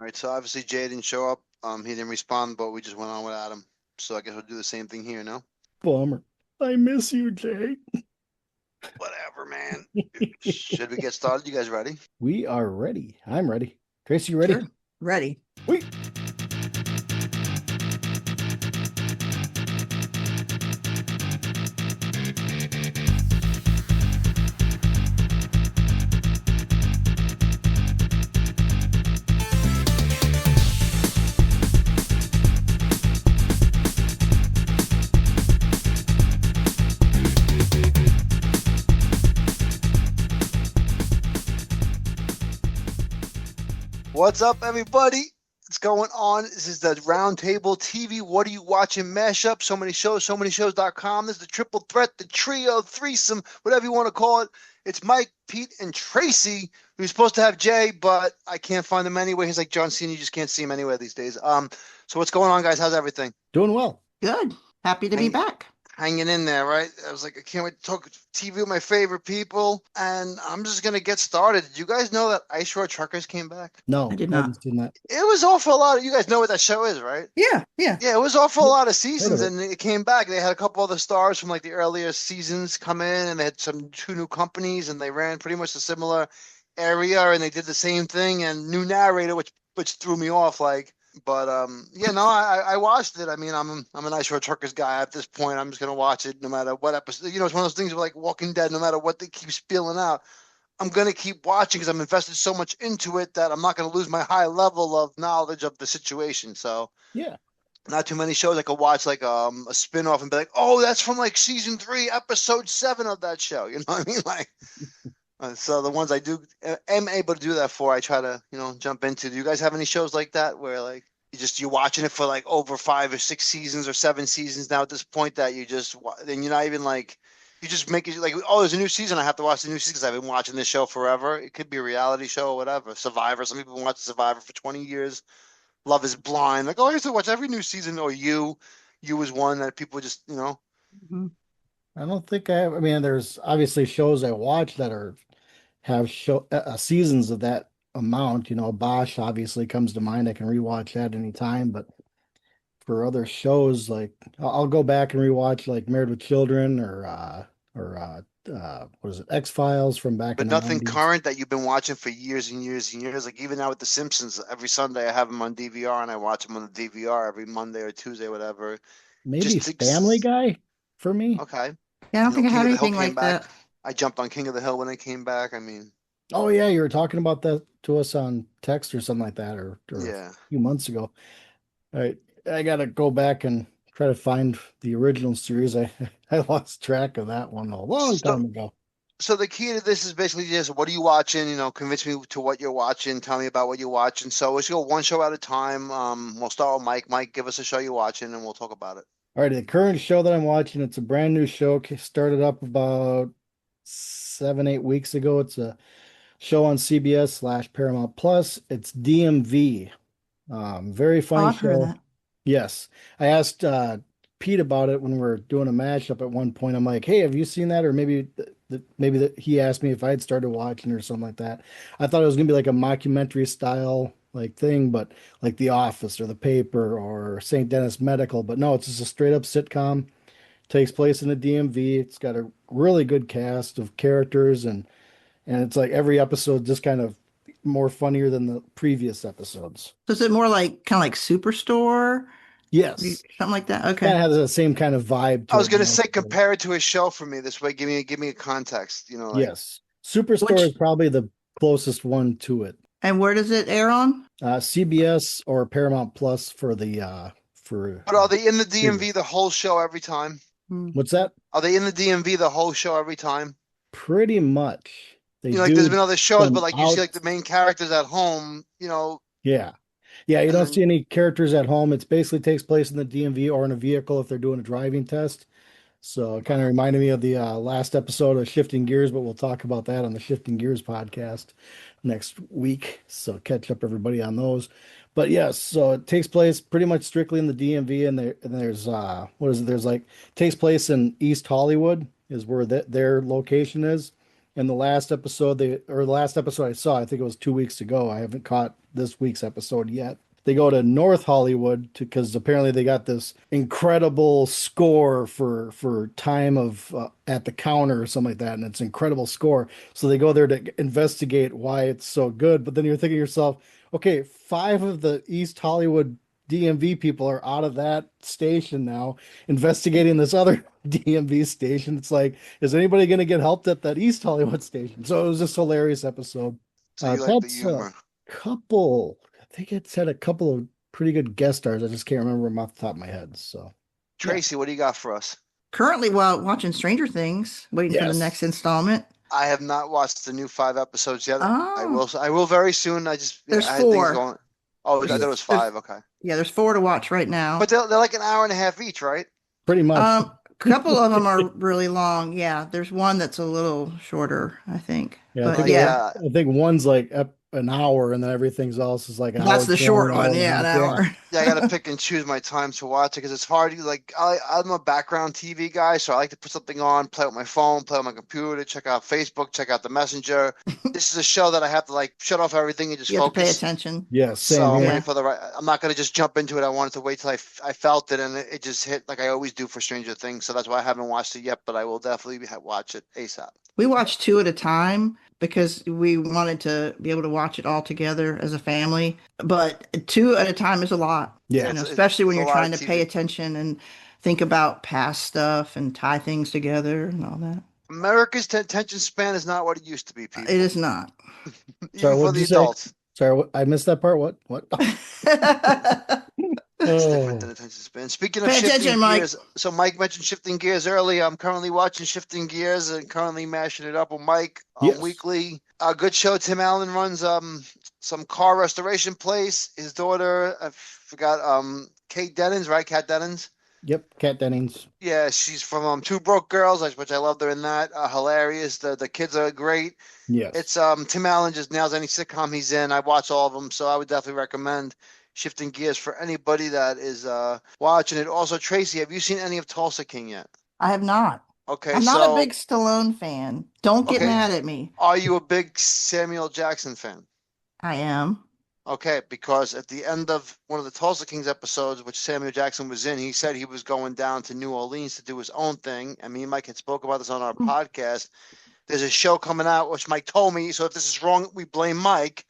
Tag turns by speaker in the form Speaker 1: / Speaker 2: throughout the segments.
Speaker 1: All right, so obviously Jay didn't show up. He didn't respond, but we just went on without him. So I guess we'll do the same thing here, no?
Speaker 2: Bummer. I miss you, Jay.
Speaker 1: Whatever, man. Should we get started? You guys ready?
Speaker 2: We are ready. I'm ready. Tracy, you ready?
Speaker 3: Sure. Ready.
Speaker 2: We.
Speaker 1: What's up, everybody? What's going on? This is the Roundtable TV. What are you watching? Mashup. So many shows.com. This is the triple threat, the trio, threesome, whatever you want to call it. It's Mike, Pete, and Tracy. We were supposed to have Jay, but I can't find him anywhere. He's like John Cena. You just can't see him anywhere these days. So what's going on, guys? How's everything?
Speaker 2: Doing well.
Speaker 3: Good. Happy to be back.
Speaker 1: Hanging in there, right? I was like, I can't wait to talk TV with my favorite people, and I'm just gonna get started. Did you guys know that Ice Road Truckers came back?
Speaker 2: No,
Speaker 3: I did
Speaker 2: I
Speaker 3: not.
Speaker 2: haven't seen that.
Speaker 1: It was off for a lot of you guys know what that show is, right?
Speaker 3: Yeah.
Speaker 1: Yeah, it was off for a lot of seasons,
Speaker 2: Heard of
Speaker 1: and it came back. They had a couple other stars from like the earlier seasons come in, and they had two new companies, and they ran pretty much a similar area, and they did the same thing, and new narrator, which threw me off. But yeah, no, I watched it. I mean, I'm an Ice Road Truckers guy at this point. I'm just gonna watch it no matter what episode. You know, it's one of those things like Walking Dead. No matter what they keep spilling out, I'm gonna keep watching because I'm invested so much into it that I'm not gonna lose my high level of knowledge of the situation. So
Speaker 2: Yeah.
Speaker 1: not too many shows I could watch like a spin-off and be like, oh, that's from like season 3, episode 7 of that show. You know what I mean? Like, so the ones I do am able to do that for, I try to jump into. Do you guys have any shows like that where like you're watching it for like over 5 or 6 seasons or 7 seasons now at this point that you just then you're not even like you just make it like, oh, there's a new season, I have to watch the new season because I've been watching this show forever. It could be a reality show or whatever. Survivor. Some people watch Survivor for 20 years. Love is Blind. Like, oh, I used to watch every new season. Or you was one that people just,
Speaker 3: Mhm.
Speaker 2: I don't think I have. I mean, there's obviously shows I watch that have seasons of that amount. You know, Bosch obviously comes to mind. I can rewatch that anytime. But for other shows, like I'll go back and rewatch like Married with Children or what is it, X-Files from back in
Speaker 1: but
Speaker 2: the
Speaker 1: nothing
Speaker 2: 90s.
Speaker 1: current that you've been watching for years and years and years. Like even now with The Simpsons, every Sunday I have them on DVR and I watch them on the DVR every Monday or Tuesday, whatever.
Speaker 2: Maybe
Speaker 1: Just to,
Speaker 2: Family Guy for me.
Speaker 1: okay.
Speaker 3: Yeah, I don't think I
Speaker 1: King
Speaker 3: have
Speaker 1: of the Hill
Speaker 3: anything
Speaker 1: came
Speaker 3: like
Speaker 1: back.
Speaker 3: that.
Speaker 1: I jumped on King of the Hill when it came back. I mean,
Speaker 2: Oh yeah, you were talking about that to us on text or something like that, or a
Speaker 1: yeah.
Speaker 2: few months ago. All right, I gotta go back and try to find the original series. I I lost track of that one a long
Speaker 1: So
Speaker 2: time ago.
Speaker 1: so the key to this is basically just what are you watching? Convince me to what you're watching. Tell me about what you're watching. So let's go one show at a time. We'll start with Mike. Mike, give us a show you're watching, and we'll talk about it.
Speaker 2: All right, the current show that I'm watching, it's a brand new show. Started up about 7, 8 weeks ago. It's a show on CBS/Paramount Plus. It's DMV. Very
Speaker 3: Oh,
Speaker 2: funny
Speaker 3: I've heard of
Speaker 2: show.
Speaker 3: that.
Speaker 2: Yes. I asked Pete about it when we were doing a mashup at one point. I'm like, hey, have you seen that? Or maybe he asked me if I had started watching or something like that. I thought it was gonna be like a mockumentary style like thing, but like The Office or The Paper or St. Dennis Medical. But no, it's just a straight up sitcom. Takes place in the DMV. It's got a really good cast of characters and it's like every episode just kind of more funnier than the previous episodes.
Speaker 3: So is it more like kind of like Superstore,
Speaker 2: Yes.
Speaker 3: something like that?
Speaker 2: Kind
Speaker 3: Okay.
Speaker 2: of has the same kind of vibe
Speaker 1: I
Speaker 2: to
Speaker 1: was
Speaker 2: it, you
Speaker 1: gonna
Speaker 2: know.
Speaker 1: say compare it to a show for me this way. Give me a context. Like
Speaker 2: Yes. Superstore
Speaker 3: Which
Speaker 2: is probably the closest one to it.
Speaker 3: and where does it air on?
Speaker 2: CBS or Paramount Plus for the for
Speaker 1: but are they in the DMV
Speaker 2: streamers.
Speaker 1: the whole show every time?
Speaker 3: Hmm.
Speaker 2: What's that?
Speaker 1: Are they in the DMV the whole show every time?
Speaker 2: Pretty much. They
Speaker 1: Like there's
Speaker 2: do
Speaker 1: been other shows, but
Speaker 2: some
Speaker 1: like you see
Speaker 2: out.
Speaker 1: like the main characters at home,
Speaker 2: Yeah. Yeah, you
Speaker 1: and
Speaker 2: don't see
Speaker 1: then
Speaker 2: any characters at home. It basically takes place in the DMV or in a vehicle if they're doing a driving test. So it kind of reminded me of the last episode of Shifting Gears, but we'll talk about that on the Shifting Gears podcast next week. So catch up everybody on those. But yes, so it takes place pretty much strictly in the DMV, and there's what is it? There's like takes place in East Hollywood is where their location is. And the last episode the last episode I saw, I think it was 2 weeks ago. I haven't caught this week's episode yet. They go to North Hollywood because apparently they got this incredible score for time of at the counter or something like that, and it's an incredible score. So they go there to investigate why it's so good. But then you're thinking to yourself, okay, five of the East Hollywood DMV people are out of that station now, investigating this other DMV station. It's like, is anybody going to get helped at that East Hollywood station? So it was just a hilarious episode.
Speaker 1: So you like the
Speaker 2: That's
Speaker 1: humor.
Speaker 2: couple. I think it's had a couple of pretty good guest stars. I just can't remember them off the top of my head. So yeah.
Speaker 1: Tracy, what do you got for us?
Speaker 3: Currently, while watching Stranger Things, waiting for the
Speaker 2: Yes.
Speaker 3: next installment.
Speaker 1: I have not watched the new 5 episodes yet. I
Speaker 3: Oh,
Speaker 1: will. I will very soon. I just
Speaker 3: There's
Speaker 1: I had things
Speaker 3: 4.
Speaker 1: going. Oh, I thought it was 5. Okay,
Speaker 3: yeah, there's 4 to watch right now.
Speaker 1: but they're like an hour and a half each, right?
Speaker 2: Pretty much.
Speaker 3: A couple of them are really long. Yeah, there's one that's a little shorter, I think.
Speaker 2: Yeah, I
Speaker 3: But
Speaker 2: think
Speaker 3: yeah,
Speaker 2: I think one's like an hour, and then everything else is like an
Speaker 3: that's
Speaker 2: hour
Speaker 3: the
Speaker 2: 20,
Speaker 3: short
Speaker 2: hour
Speaker 3: one.
Speaker 2: and a
Speaker 3: Yeah, an
Speaker 2: half.
Speaker 3: hour.
Speaker 1: Yeah, I got to pick and choose my time to watch it because it's hard. I'm a background TV guy, so I like to put something on, play with my phone, play with my computer, check out Facebook, check out the Messenger. This is a show that I have to like shut off everything and just
Speaker 3: You have to pay
Speaker 1: focus.
Speaker 3: attention.
Speaker 2: Yeah,
Speaker 1: So
Speaker 2: same
Speaker 1: I'm
Speaker 2: here.
Speaker 1: waiting for the right. I'm not gonna just jump into it. I wanted to wait till I felt it, and it just hit like I always do for Stranger Things. So that's why I haven't watched it yet, but I will definitely watch it ASAP.
Speaker 3: We watched 2 at a time because we wanted to be able to watch it all together as a family. But 2 at a time is a lot,
Speaker 2: Yeah.
Speaker 3: especially when
Speaker 1: it's a
Speaker 3: you're
Speaker 1: lot
Speaker 3: trying
Speaker 1: of
Speaker 3: to pay
Speaker 1: TV.
Speaker 3: attention and think about past stuff and tie things together and all that.
Speaker 1: America's attention span is not what it used to be,
Speaker 3: It
Speaker 1: people.
Speaker 3: is not.
Speaker 2: Sorry,
Speaker 1: Even for
Speaker 2: what'd
Speaker 1: the
Speaker 2: you say?
Speaker 1: adults.
Speaker 2: Sorry, I missed that part. What?
Speaker 1: It's different than
Speaker 2: Oh,
Speaker 1: attention span. Speaking of
Speaker 3: Pay
Speaker 1: shifting
Speaker 3: attention, Mike.
Speaker 1: gears, so Mike mentioned shifting gears earlier. I'm currently watching Shifting Gears and currently mashing it up with Mike
Speaker 2: yes.
Speaker 1: weekly. A good show. Tim Allen runs some car restoration place. His daughter, I forgot Kate Dennings, right? Kat Dennings.
Speaker 2: Yep, Kat Dennings.
Speaker 1: Yeah, she's from Two Broke Girls, which I loved her in that. Hilarious. The kids are great.
Speaker 2: Yes.
Speaker 1: It's Tim Allen just nails any sitcom he's in. I watch all of them, so I would definitely recommend Shifting Gears for anybody that is watching it. Also, Tracy, have you seen any of Tulsa King yet?
Speaker 3: I have not.
Speaker 1: Okay,
Speaker 3: I'm not a
Speaker 1: so
Speaker 3: big Stallone fan. Don't get
Speaker 1: Okay.
Speaker 3: mad at me.
Speaker 1: are you a big Samuel Jackson fan?
Speaker 3: I am.
Speaker 1: Okay, because at the end of one of the Tulsa Kings episodes, which Samuel Jackson was in, he said he was going down to New Orleans to do his own thing. And me and Mike had spoke about this on our podcast. There's a show coming out, which Mike told me. So if this is wrong, we blame Mike.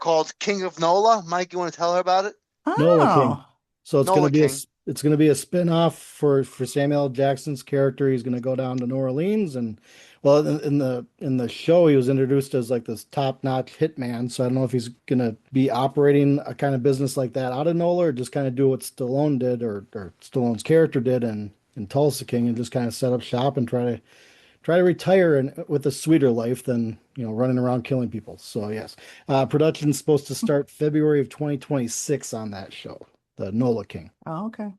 Speaker 1: Called King of Nola. Mike, you want to tell her about it?
Speaker 2: Nola King.
Speaker 3: Oh,
Speaker 2: So it's
Speaker 1: Nola
Speaker 2: gonna be
Speaker 1: King.
Speaker 2: it's gonna be a spin-off for Samuel Jackson's character. He's gonna go down to New Orleans, and well, in the show he was introduced as like this top-notch hitman. So I don't know if he's gonna be operating a kind of business like that out of Nola, or just kind of do what Stallone did, or Stallone's character did in Tulsa King, and just kind of set up shop and try to retire and with a sweeter life than running around killing people. So yes, production's supposed to start February of 2026 on that show, the Nola King.
Speaker 3: oh, okay.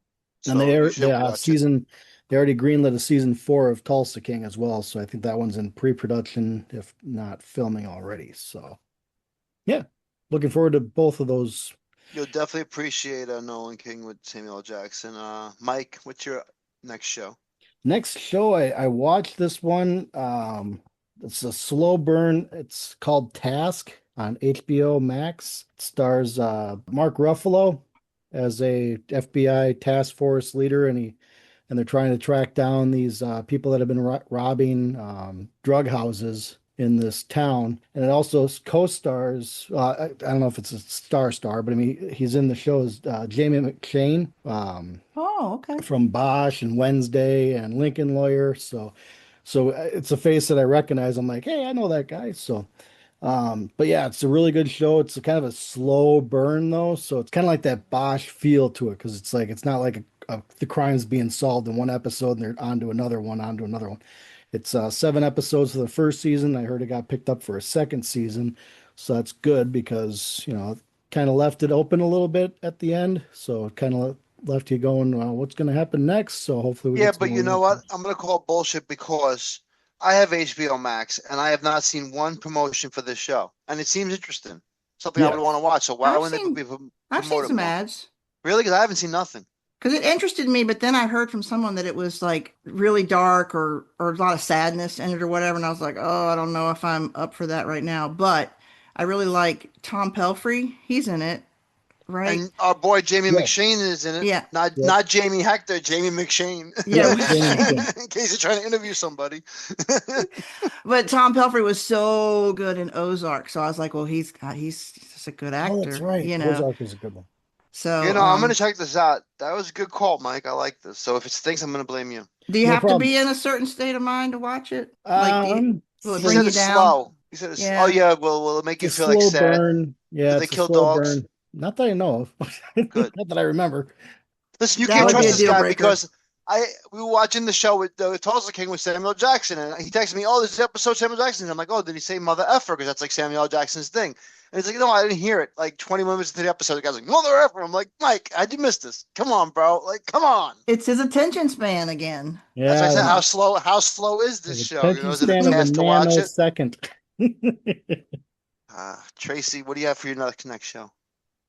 Speaker 1: So
Speaker 2: And
Speaker 1: you should watch it.
Speaker 2: they already greenlit a season 4 of Tulsa King as well. So I think that one's in pre-production, if not filming already. So yeah, looking forward to both of those.
Speaker 1: You'll definitely appreciate Nolan King with Samuel L. Jackson. Mike, what's your next show?
Speaker 2: Next show, I watched this one. It's a slow burn. It's called Task on HBO Max. It stars Mark Ruffalo as a FBI task force leader, and they're trying to track down these people that have been robbing drug houses in this town. And it also co-stars, I don't know if it's a star, but I mean, he's in the show as Jamie McShane
Speaker 3: Oh, okay.
Speaker 2: from Bosch and Wednesday and Lincoln Lawyer. So it's a face that I recognize. I'm like, hey, I know that guy. So, but yeah, it's a really good show. It's a kind of a slow burn though. So it's kind of like that Bosch feel to it. Cause it's not like the crime's being solved in one episode and they're on to another one. It's 7 episodes for the first season. I heard it got picked up for a second season. So that's good because, kind of left it open a little bit at the end. So it kind of left you going, well, what's going to happen next? So hopefully we
Speaker 1: Yeah,
Speaker 2: get some
Speaker 1: but
Speaker 2: more
Speaker 1: you know what?
Speaker 2: next.
Speaker 1: I'm gonna call bullshit because I have HBO Max and I have not seen one promotion for this show, and it seems interesting. Something I
Speaker 2: Yeah.
Speaker 1: would want to watch. So why
Speaker 3: I've
Speaker 1: wouldn't
Speaker 3: seen-
Speaker 1: they be
Speaker 3: I've seen
Speaker 1: promoting
Speaker 3: some
Speaker 1: more?
Speaker 3: ads
Speaker 1: Really? Because I haven't seen nothing.
Speaker 3: because it interested me, but then I heard from someone that it was like really dark or a lot of sadness in it or whatever, and I was like, oh, I don't know if I'm up for that right now. But I really like Tom Pelfrey. He's in it, right?
Speaker 1: And our boy Jamie
Speaker 2: Yes.
Speaker 1: McShane is in it.
Speaker 3: Yeah.
Speaker 1: Not
Speaker 2: Yep.
Speaker 1: not Jamie Hector, Jamie McShane.
Speaker 3: Yeah,
Speaker 2: Yep.
Speaker 3: with
Speaker 2: Jamie
Speaker 3: Shane.
Speaker 2: McShane.
Speaker 1: In case you're trying to interview somebody.
Speaker 3: But Tom Pelfrey was so good in Ozark, so I was like, well, he's just a good
Speaker 2: Oh, that's
Speaker 3: actor,
Speaker 2: right.
Speaker 3: you know.
Speaker 2: Ozark was a good one.
Speaker 3: So,
Speaker 1: I'm gonna check this out. That was a good call, Mike. I like this. So if it stinks, I'm gonna blame you.
Speaker 3: do you
Speaker 2: No
Speaker 3: have to
Speaker 2: problem.
Speaker 3: be in a certain state of mind to watch it? Like, will it
Speaker 1: He
Speaker 3: bring
Speaker 1: said
Speaker 3: you
Speaker 2: For
Speaker 1: it's
Speaker 3: down?
Speaker 1: slow. He said it's. Oh
Speaker 3: Yeah.
Speaker 1: yeah. Well, will it make
Speaker 2: it's a
Speaker 1: you feel like
Speaker 2: slow
Speaker 1: sad?
Speaker 2: burn.
Speaker 1: Do
Speaker 2: Yeah,
Speaker 1: they
Speaker 2: it's a
Speaker 1: kill
Speaker 2: slow
Speaker 1: dogs?
Speaker 2: burn. Not that I know of.
Speaker 1: Good.
Speaker 2: Not that I remember.
Speaker 1: Listen, you
Speaker 3: That
Speaker 1: can't
Speaker 3: would be
Speaker 1: trust
Speaker 3: a
Speaker 1: this
Speaker 3: deal
Speaker 1: guy
Speaker 3: breaker.
Speaker 1: because we were watching the show with the Tulsa King with Samuel Jackson, and he texted me, "Oh, this is episode Samuel Jackson." I'm like, "Oh, did he say mother effer?" Because that's like Samuel L. Jackson's thing. And he's like, "No, I didn't hear it." Like 20 minutes into the episode, the guy's like, "Mother effer." I'm like, "Mike, how'd you miss this? Come on, bro. Like, come on."
Speaker 3: It's his attention span again.
Speaker 1: That's why I
Speaker 2: Yeah,
Speaker 1: said,
Speaker 3: Yeah.
Speaker 1: how slow is this show?
Speaker 2: attention
Speaker 1: Is it a
Speaker 2: span of a
Speaker 1: task to watch it?
Speaker 2: nanosecond.
Speaker 1: Tracy, what do you have for your next show?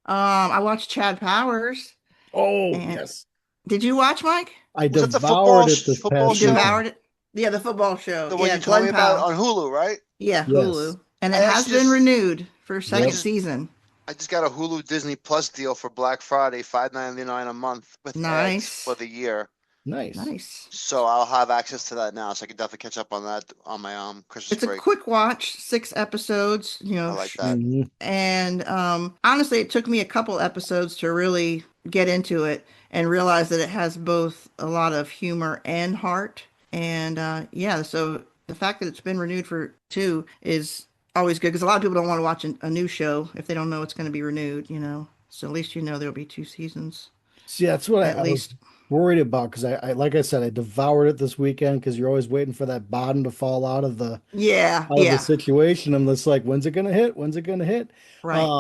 Speaker 3: I watched Chad Powers,
Speaker 2: Oh,
Speaker 3: and
Speaker 2: yes.
Speaker 3: did you watch, Mike?
Speaker 2: I
Speaker 1: Was that the
Speaker 2: devoured it this
Speaker 1: football
Speaker 3: You
Speaker 2: past
Speaker 1: show?
Speaker 3: devoured
Speaker 2: weekend.
Speaker 3: it? Yeah, the football show.
Speaker 1: The one
Speaker 3: Yeah,
Speaker 1: you told
Speaker 3: Glenn
Speaker 1: me about
Speaker 3: Powell.
Speaker 1: on Hulu, right?
Speaker 3: Yeah,
Speaker 2: Yes.
Speaker 3: Hulu. And it
Speaker 1: I
Speaker 3: has
Speaker 1: actually
Speaker 3: been
Speaker 1: just
Speaker 3: renewed for a
Speaker 1: I
Speaker 3: second
Speaker 2: Yep.
Speaker 1: just
Speaker 3: season.
Speaker 1: I just got a Hulu Disney Plus deal for Black Friday, $5.99 a month with ads for
Speaker 3: Nice.
Speaker 1: the year.
Speaker 2: Nice.
Speaker 3: Nice.
Speaker 1: So I'll have access to that now, so I can definitely catch up on that on my Christmas
Speaker 3: It's a
Speaker 1: break.
Speaker 3: quick watch, 6 episodes,
Speaker 1: I like that.
Speaker 3: and honestly, it took me a couple episodes to really get into it and realize that it has both a lot of humor and heart. And yeah, so the fact that it's been renewed for two is always good because a lot of people don't want to watch a new show if they don't know it's going to be renewed. So at least there'll be 2 seasons
Speaker 2: See, that's what
Speaker 3: at
Speaker 2: I was
Speaker 3: least.
Speaker 2: worried about because like I said, I devoured it this weekend because you're always waiting for that bottom to fall
Speaker 3: Yeah,
Speaker 2: out of the
Speaker 3: yeah,
Speaker 2: situation. And it's like, when's it gonna hit? When's it gonna hit?
Speaker 3: right.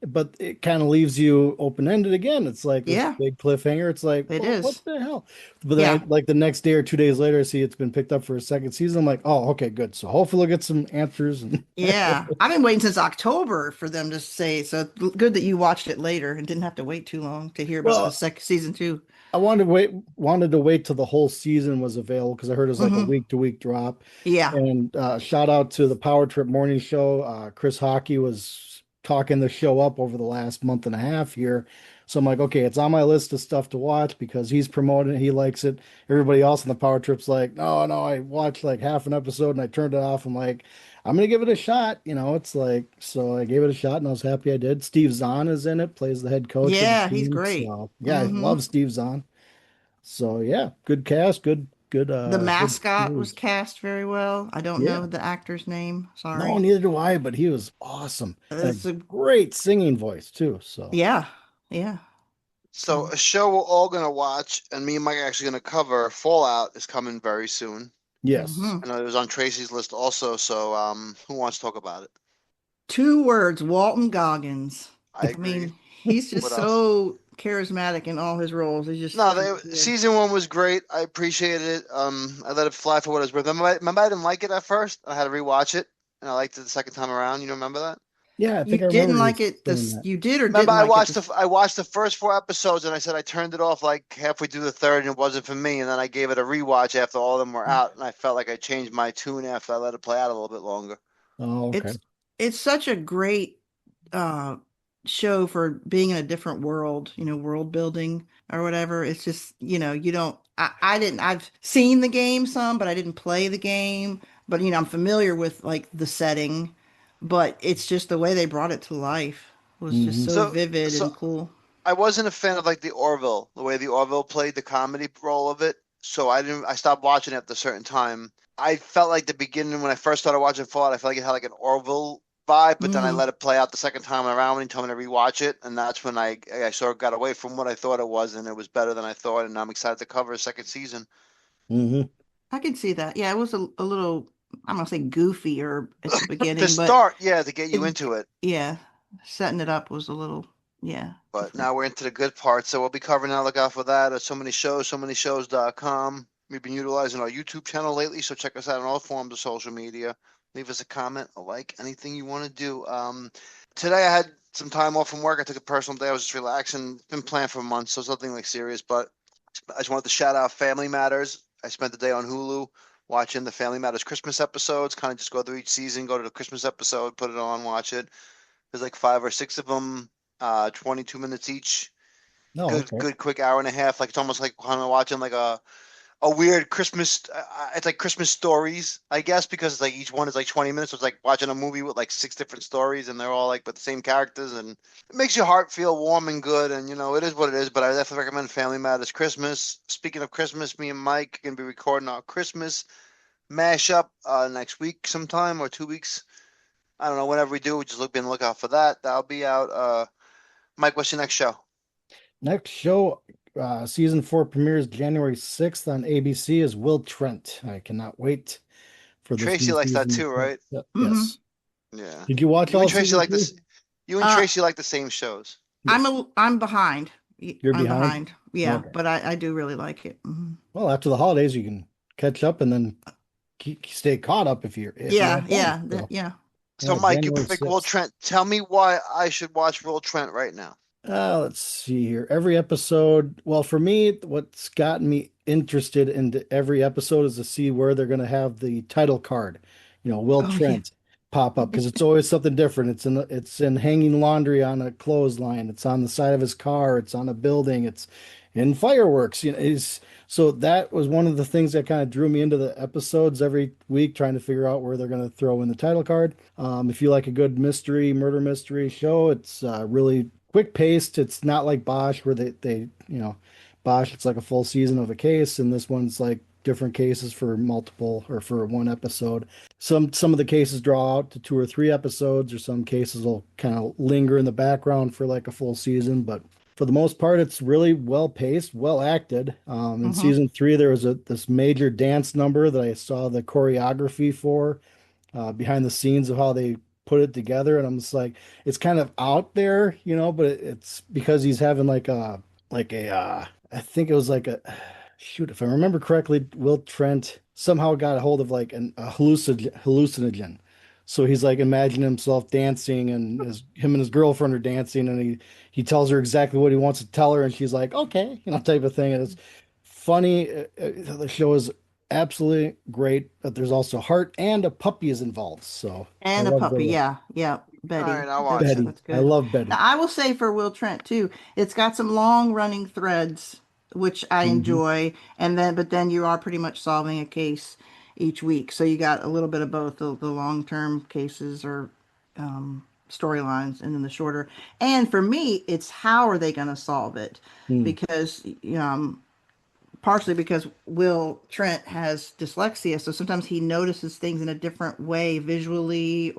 Speaker 2: But it kind of leaves you open-ended again. It's like this
Speaker 3: Yeah,
Speaker 2: big cliffhanger. It's like,
Speaker 3: it
Speaker 2: well, what
Speaker 3: is.
Speaker 2: the hell? But then
Speaker 3: Yeah.
Speaker 2: like the next day or 2 days later, I see it's been picked up for a second season. I'm like, oh, okay, good. So hopefully we'll get some answers. And
Speaker 3: Yeah, I've been waiting since October for them to say. So good that you watched it later and didn't have to wait too long to hear about the
Speaker 2: well,
Speaker 3: second season two.
Speaker 2: I wanted to wait till the whole season was available because I heard it was like a
Speaker 3: Hmm.
Speaker 2: week-to-week drop.
Speaker 3: Yeah,
Speaker 2: And shout out to the Power Trip Morning Show. Chris Hockey was talking the show up over the last month and a half here. So I'm like, okay, it's on my list of stuff to watch because he's promoting it. He likes it. Everybody else on the Power Trip's like, no, no, I watched like half an episode and I turned it off. I'm like, I'm gonna give it a shot. It's like, so I gave it a shot and I was happy I did. Steve Zahn is in it, plays the head coach of the
Speaker 3: yeah, he's
Speaker 2: team.
Speaker 3: great.
Speaker 2: So yeah, I
Speaker 3: Hmm.
Speaker 2: love Steve Zahn. So yeah, good cast,
Speaker 3: The
Speaker 2: good
Speaker 3: mascot was
Speaker 2: series.
Speaker 3: cast very well. I don't know
Speaker 2: Yeah.
Speaker 3: the actor's name.
Speaker 2: No,
Speaker 3: Sorry.
Speaker 2: neither do I, but he was awesome and
Speaker 3: It's
Speaker 2: a
Speaker 3: a
Speaker 2: great singing voice too. So
Speaker 3: yeah, yeah.
Speaker 1: So a show we're all gonna watch, and me and Mike are actually gonna cover Fallout is coming very soon.
Speaker 2: yes,
Speaker 3: Hmm.
Speaker 1: I know it was on Tracy's list also. So who wants to talk about it?
Speaker 3: 2 words, Walton Goggins.
Speaker 1: I
Speaker 3: I
Speaker 1: agree.
Speaker 3: mean, he's just
Speaker 1: What else?
Speaker 3: so charismatic in all his roles. He's just
Speaker 1: No,
Speaker 3: so good.
Speaker 1: season one was great. I appreciated it. I let it fly for what it was worth. Remember I didn't like it at first. I had to rewatch it, and I liked it the second time around. You remember that?
Speaker 2: yeah, I
Speaker 3: You
Speaker 2: think I remember
Speaker 3: didn't
Speaker 2: you
Speaker 3: like it
Speaker 2: saying
Speaker 3: this
Speaker 2: that.
Speaker 3: you did or
Speaker 1: Remember,
Speaker 3: didn't like it this
Speaker 1: I watched the first 4 episodes, and I said I turned it off like halfway through the third, and it wasn't for me. And then I gave it a rewatch after all of them were out, and I felt like I changed my tune after I let it play out a little bit longer.
Speaker 2: Oh, okay.
Speaker 3: it's such a great uh show for being in a different world, world building or whatever. It's just, you don't I didn't I've seen the game some, but I didn't play the game. But I'm familiar with like the setting, but it's just the way they brought it to life was just
Speaker 2: Hmm.
Speaker 3: so
Speaker 1: So,
Speaker 3: vivid
Speaker 1: so
Speaker 3: and cool.
Speaker 1: I wasn't a fan of like the way the Orville played the comedy role of it. So I stopped watching it at a certain time. I felt like the beginning when I first started watching Fallout, I felt like it had like an Orville vibe, but then I
Speaker 3: Hmm.
Speaker 1: let it play out the second time around when he told me to rewatch it, and that's when I sort of got away from what I thought it was, and it was better than I thought, and I'm excited to cover a second season.
Speaker 2: Hmm.
Speaker 3: I can see that. Yeah, it was a little, I'm gonna say goofier at the
Speaker 1: To
Speaker 3: beginning, but
Speaker 1: start, yeah, to get you
Speaker 3: it,
Speaker 1: into it.
Speaker 3: yeah, setting it up was a little, yeah,
Speaker 1: But
Speaker 3: different.
Speaker 1: now we're into the good part, so we'll be covering that. Look out for that. So many shows, so many shows.com. We've been utilizing our YouTube channel lately, so check us out on all forms of social media. Leave us a comment, a like, anything you want to do. Today I had some time off from work. I took a personal day. I was just relaxing. It's been planned for months, so it's nothing like serious. But I just wanted to shout out Family Matters. I spent the day on Hulu. watching the Family Matters Christmas episodes. Kind of just go through each season, go to the Christmas episode, put it on, watch it. There's like 5 or 6 of them, 22 minutes each.
Speaker 2: No,
Speaker 1: Good,
Speaker 2: okay.
Speaker 1: good, quick hour and a half. Like it's almost like kind of watching like a weird Christmas. It's like Christmas stories, I guess, because it's like each one is like 20 minutes. So it's like watching a movie with like 6 different stories, and they're all like with the same characters, and it makes your heart feel warm and good. And it is what it is. But I definitely recommend Family Matters Christmas. Speaking of Christmas, me and Mike are gonna be recording our Christmas mashup next week sometime or 2 weeks. I don't know. Whenever we do, just be on the lookout for that. That'll be out. Mike, what's your next show?
Speaker 2: Next show, season 4 premieres January 6th on ABC is Will Trent. I cannot wait for this
Speaker 1: Tracy
Speaker 2: new
Speaker 1: likes that
Speaker 2: season.
Speaker 1: too, right?
Speaker 2: Yep,
Speaker 3: hmm
Speaker 2: yes.
Speaker 1: Yeah.
Speaker 2: Did you watch
Speaker 1: You
Speaker 2: all
Speaker 1: and
Speaker 2: of
Speaker 1: Tracy
Speaker 2: season
Speaker 1: like
Speaker 2: 3?
Speaker 1: this. You and
Speaker 3: Uh,
Speaker 1: Tracy like the same shows.
Speaker 3: I'm behind.
Speaker 2: You're
Speaker 3: I'm
Speaker 2: behind?
Speaker 3: behind. Yeah,
Speaker 2: Okay.
Speaker 3: but I do really like it.
Speaker 2: Well, after the holidays, you can catch up and then stay caught up if you
Speaker 3: Yeah,
Speaker 2: have time.
Speaker 3: yeah,
Speaker 2: So,
Speaker 3: yeah.
Speaker 1: So,
Speaker 2: yeah,
Speaker 1: Mike, you
Speaker 2: January
Speaker 1: pick Will
Speaker 2: 6th.
Speaker 1: Trent. Tell me why I should watch Will Trent right now.
Speaker 2: Let's see here. Every episode, well, for me, what's gotten me interested in every episode is to see where they're going to have the title card, Will
Speaker 3: Oh yeah.
Speaker 2: Trent pop up because it's always something different. It's in hanging laundry on a clothesline. It's on the side of his car. It's on a building. It's in fireworks. So that was one of the things that kind of drew me into the episodes every week, trying to figure out where they're going to throw in the title card. If you like a good murder mystery show, it's really quick paced. It's not like Bosch where Bosch, it's like a full season of a case, and this one's like different cases for multiple or for one episode. Some of the cases draw out to 2 or 3 episodes, or some cases will kind of linger in the background for like a full season, but for the most part, it's really well paced, well acted. In
Speaker 3: hmm
Speaker 2: season 3, there was this major dance number that I saw the choreography for behind the scenes of how they put it together, and I'm just like, it's kind of out there, but it's because he's having I think it was like a shoot, if I remember correctly, Will Trent somehow got a hold of like a hallucinogen. So he's like imagining himself dancing, and him and his girlfriend are dancing, and he tells her exactly what he wants to tell her, and she's like, okay, type of thing. And it's funny. The show is absolutely great, but there's also heart, and a puppy is involved. So I
Speaker 3: And a
Speaker 2: love
Speaker 3: puppy.
Speaker 2: the
Speaker 3: Yeah, yeah.
Speaker 1: All
Speaker 3: Betty.
Speaker 1: right, I'll watch
Speaker 3: That's
Speaker 1: it.
Speaker 2: Betty.
Speaker 3: that's
Speaker 2: I
Speaker 3: good.
Speaker 2: love
Speaker 3: Now
Speaker 2: Betty.
Speaker 3: I will say for Will Trent too, it's got some long running threads, which I
Speaker 2: Hmm.
Speaker 3: enjoy, but then you are pretty much solving a case each week. So you got a little bit of both the long term cases or storylines and then the shorter. And for me, it's how are they going to solve it?
Speaker 2: Hmm.
Speaker 3: Because partially because Will Trent has dyslexia, so sometimes he notices things in a different way visually,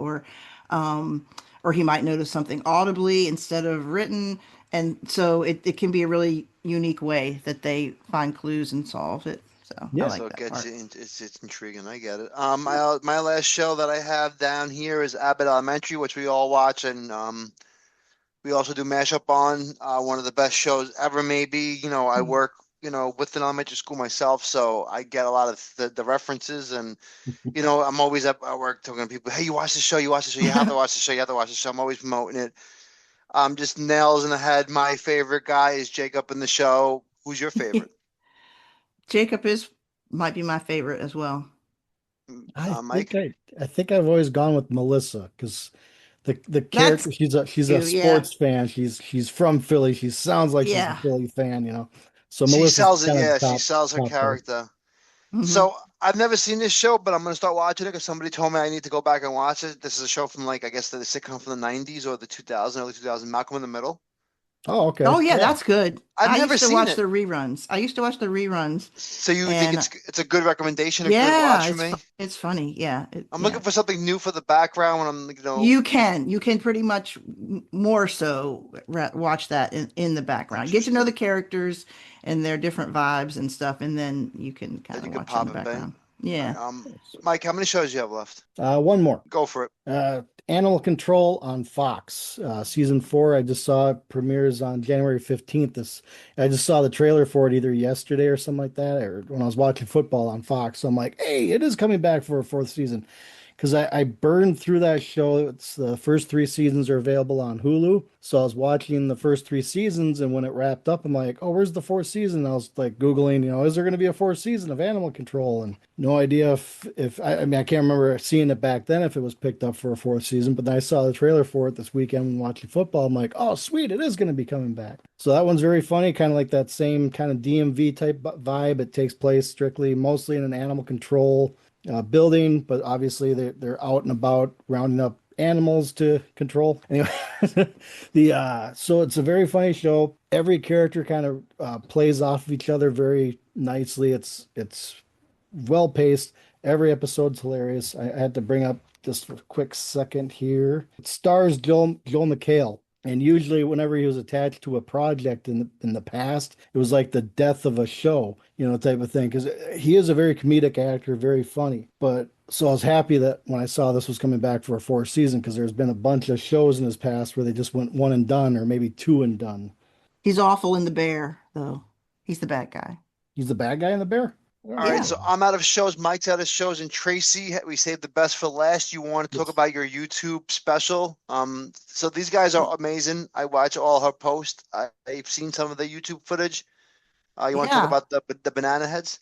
Speaker 3: um, or he might notice something audibly instead of written, and so it can be a really unique way that they find clues and solve it. So I
Speaker 2: Yeah.
Speaker 3: like
Speaker 1: So it
Speaker 3: that
Speaker 1: gets
Speaker 3: part.
Speaker 1: you. It's intriguing. I get it. My last show that I have down here is Abbott Elementary, which we all watch, and we also do mashup on. One of the best shows ever, maybe. I work, with an elementary school myself, so I get a lot of the references, and I'm always at work talking to people. Hey, you watch the show? You watch the show? You have to watch the show. You have to watch the show. I'm always promoting it. Just nails in the head. My favorite guy is Jacob in the show. Who's your favorite?
Speaker 3: Jacob is might be my favorite as well.
Speaker 2: I think
Speaker 1: Mike?
Speaker 2: I think I've always gone with Melissa because the
Speaker 3: That's
Speaker 2: character, she's a
Speaker 3: you, yeah,
Speaker 2: sports fan. She's from Philly. She sounds like she's a
Speaker 3: yeah.
Speaker 2: Philly fan. So
Speaker 1: She
Speaker 2: Melissa's
Speaker 1: sells it.
Speaker 2: kind of
Speaker 1: Yeah, she
Speaker 2: top
Speaker 1: sells her
Speaker 2: top there.
Speaker 1: character.
Speaker 3: hmm
Speaker 1: So I've never seen this show, but I'm gonna start watching it because somebody told me I need to go back and watch it. This is a show from like I guess the sitcom from the '90s or the 2000, early 2000, Malcolm in the Middle.
Speaker 2: Oh, okay.
Speaker 3: Oh yeah,
Speaker 2: Yeah.
Speaker 3: that's good.
Speaker 1: I've
Speaker 3: I
Speaker 1: never
Speaker 3: used to
Speaker 1: seen
Speaker 3: watch
Speaker 1: it.
Speaker 3: the reruns. I used to watch the reruns,
Speaker 1: So you think
Speaker 3: and
Speaker 1: it's a good recommendation, a good
Speaker 3: yeah,
Speaker 1: watch for me?
Speaker 3: it's funny. Yeah,
Speaker 1: I'm
Speaker 3: yeah.
Speaker 1: looking for something new for the background when I'm,
Speaker 3: You can pretty much more so watch that in the background. Get to know
Speaker 1: interested.
Speaker 3: the characters and their different vibes and stuff, and then you can kind
Speaker 1: Then you
Speaker 3: of
Speaker 1: can
Speaker 3: watch it in
Speaker 1: pop
Speaker 3: the
Speaker 1: and bang.
Speaker 3: background.
Speaker 1: All
Speaker 3: Yeah.
Speaker 1: right, Mike, how many shows do you have left?
Speaker 2: One more.
Speaker 1: Go for it.
Speaker 2: Animal Control on Fox. Season 4, I just saw it premieres on January 15th. I just saw the trailer for it either yesterday or something like that, or when I was watching football on Fox. So I'm like, hey, it is coming back for a fourth season. because I burned through that show. It's the first three seasons are available on Hulu. So I was watching the first three seasons, and when it wrapped up, I'm like, oh, where's the fourth season? I was like Googling, is there going to be a fourth season of Animal Control? And no idea if I mean, I can't remember seeing it back then if it was picked up for a fourth season, but then I saw the trailer for it this weekend when watching football. I'm like, oh, sweet, it is going to be coming back. So that one's very funny, kind of like that same kind of DMV type vibe. It takes place strictly mostly in an animal control building, but obviously they're out and about rounding up animals to control. Anyway, the so it's a very funny show. Every character kind of plays off of each other very nicely. It's well paced. Every episode's hilarious. I had to bring up just for a quick second here. It stars Joel McHale. And usually, whenever he was attached to a project in the past, it was like the death of a show, type of thing. Because he is a very comedic actor, very funny. But so I was happy that when I saw this was coming back for a fourth season, because there's been a bunch of shows in his past where they just went one and done, or maybe two and done.
Speaker 3: He's awful in The Bear, though. He's the bad guy.
Speaker 2: He's the bad guy in The Bear.
Speaker 1: All right, so I'm out of shows. Mike's out of shows, and Tracey, we saved the best for last. You want to talk about your YouTube special? So these guys are amazing. I watch all her posts. I've seen some of the YouTube footage. You want to talk about the banana heads?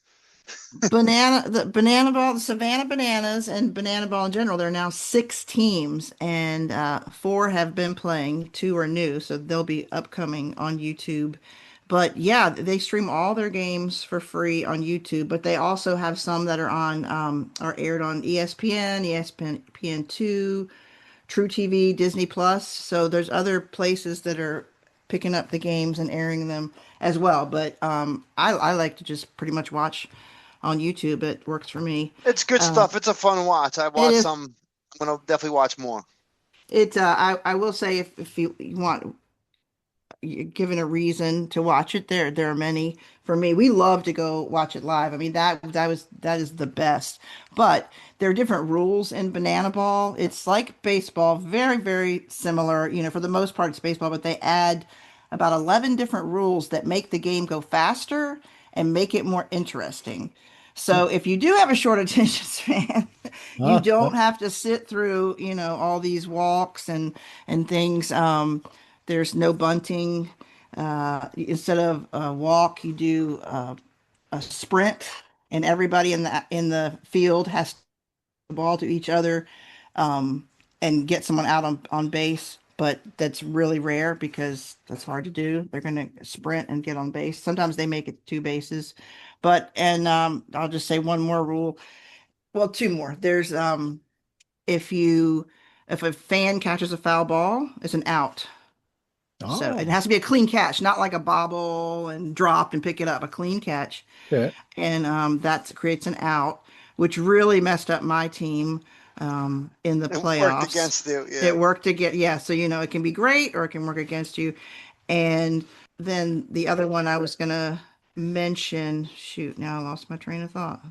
Speaker 3: The Banana Ball, the Savannah Bananas, and Banana Ball in general. There are now 6 teams, and 4 have been playing. 2 are new, so they'll be upcoming on YouTube. But yeah, they stream all their games for free on YouTube, but they also have some that are aired on ESPN, ESPN2, True TV, Disney Plus. So there's other places that are picking up the games and airing them as well. But I like to just pretty much watch on YouTube. It works for me.
Speaker 1: It's good stuff. It's a fun watch. I watched some. I'm gonna definitely watch more.
Speaker 3: I will say if you want, given a reason to watch it, there are many. For me, we love to go watch it live. I mean, that is the best. But there are different rules in Banana Ball. It's like baseball, very, very similar. For the most part, it's baseball, but they add about 11 different rules that make the game go faster and make it more interesting. So if you do have a short attention span, you don't have to sit through, all these walks and things. There's no bunting. Instead of a walk, you do a sprint, and everybody in the field has the ball to each other and get someone out on base. But that's really rare because that's hard to do. They're going to sprint and get on base. Sometimes they make it 2 bases. I'll just say one more rule. Well, 2 more. There's if a fan catches a foul ball, it's an out.
Speaker 2: Oh.
Speaker 3: So it has to be a clean catch, not like a bobble and dropped and pick it up, a clean catch.
Speaker 2: Okay.
Speaker 3: And that creates an out, which really messed up my team in the playoffs. It worked
Speaker 1: against you. Yeah.
Speaker 3: It worked against, yeah. So, it can be great or it can work against you. And then the other one I was going to mention, shoot, now I lost my train of thought.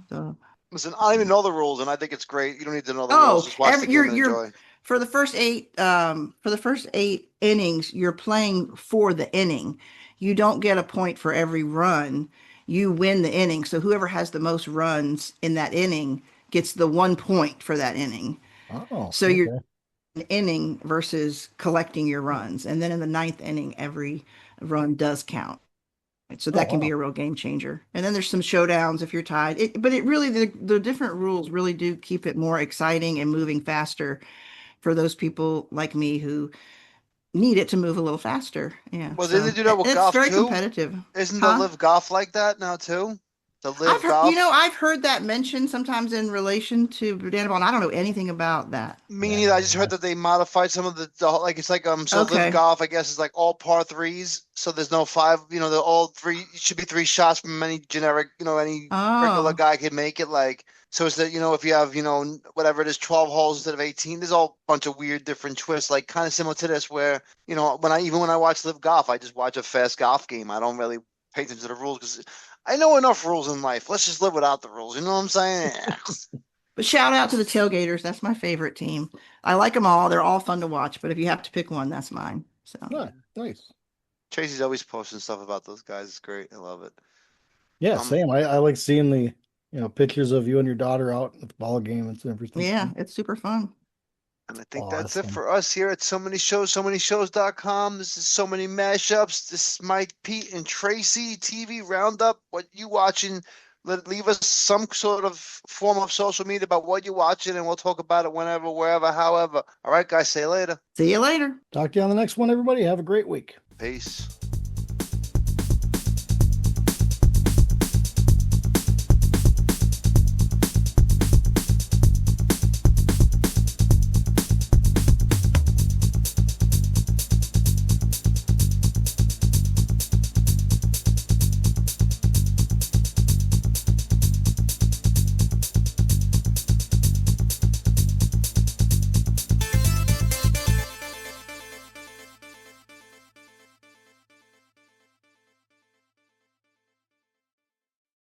Speaker 1: Listen, I don't even know the rules, and I think it's great. You don't need to know the rules. Just watch the game and enjoy.
Speaker 3: For the first 8 innings, you're playing for the inning. You don't get a point for every run. You win the inning. So whoever has the most runs in that inning gets the 1 point for that inning.
Speaker 2: Oh,
Speaker 3: so you're an inning versus collecting your runs. And then in the 9th inning, every run does count. So that can be a real game changer. And then there's some showdowns if you're tied. But it really, the different rules really do keep it more exciting and moving faster for those people like me who need it to move a little faster. Yeah.
Speaker 1: Well, didn't they do that with golf too?
Speaker 3: It's very competitive.
Speaker 1: Isn't the live golf like that now too? The live golf.
Speaker 3: I've heard that mentioned sometimes in relation to Banana Ball, and I don't know anything about that.
Speaker 1: Me neither. I just heard that they modified some of the like it's like live golf. I guess is like all par 3s. So there's no 5. The all 3 it should be 3 shots from any generic. Any regular guy can make it like. So it's that, if you have, whatever it is, 12 holes instead of 18, there's all a bunch of weird different twists, like kind of similar to this where, when I watch live golf, I just watch a fast golf game. I don't really pay attention to the rules because I know enough rules in life. Let's just live without the rules. You know what I'm saying? Yeah.
Speaker 3: But shout out to the Tailgaters. That's my favorite team. I like them all. They're all fun to watch. But if you have to pick one, that's mine. So
Speaker 2: nice.
Speaker 1: Tracy's always posting stuff about those guys. It's great. I love it.
Speaker 2: Yeah, same. I like seeing the pictures of you and your daughter out at the ball game and everything.
Speaker 3: Yeah, it's super fun.
Speaker 1: And I think that's it
Speaker 2: Awesome.
Speaker 1: for us here at So Many Shows, SoManyShows.com. This is So Many Mashups. This is Mike, Pete, and Tracy TV Roundup. What you watching? Leave us some sort of form of social media about what you're watching, and we'll talk about it whenever, wherever, however. All right, guys, see you later.
Speaker 3: See you later.
Speaker 2: Talk to you on the next one, everybody. Have a great week.
Speaker 1: Peace.